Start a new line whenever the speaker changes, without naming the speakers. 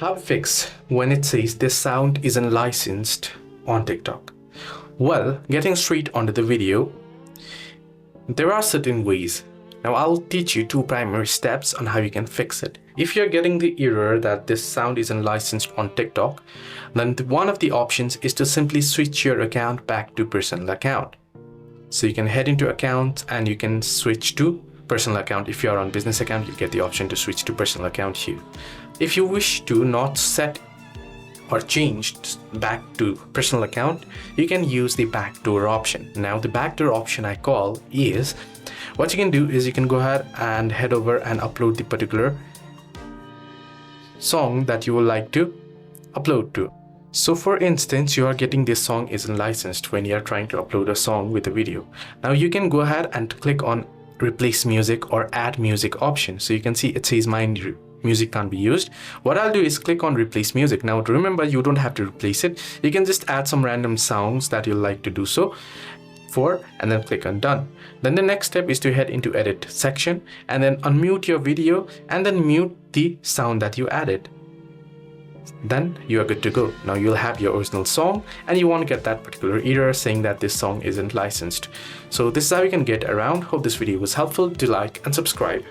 How to fix when it says this sound isn't licensed on TikTok? Well, getting straight onto the video, there are certain ways. Now I'll teach you two primary steps on how you can fix it. If you're getting the error that this sound isn't licensed on TikTok, then one of the options is to simply switch your account back to personal account. So you can head into accounts and you can switch to personal account. If you're on business account, you get the option to switch to personal account here. If you wish to not set or change back to personal account, you can use the backdoor option. Now the backdoor option I call is, what you can do is you can go ahead and head over and upload the particular song that you would like to upload to. So for instance, you are getting this song isn't licensed when you are trying to upload a song with a video. Now you can go ahead and click on replace music or add music option. So you can see it says my music can't be used. What I'll do is click on replace music. Now remember, you don't have to replace it. You can just add some random sounds that you like to do so for, and then click on done. Then the next step is to head into edit section and then unmute your video and then mute the sound that you added. Then you are good to go. Now you'll have your original song and you won't get that particular error saying that this song isn't licensed. So this is how you can get around. Hope this video was helpful. Do like and subscribe.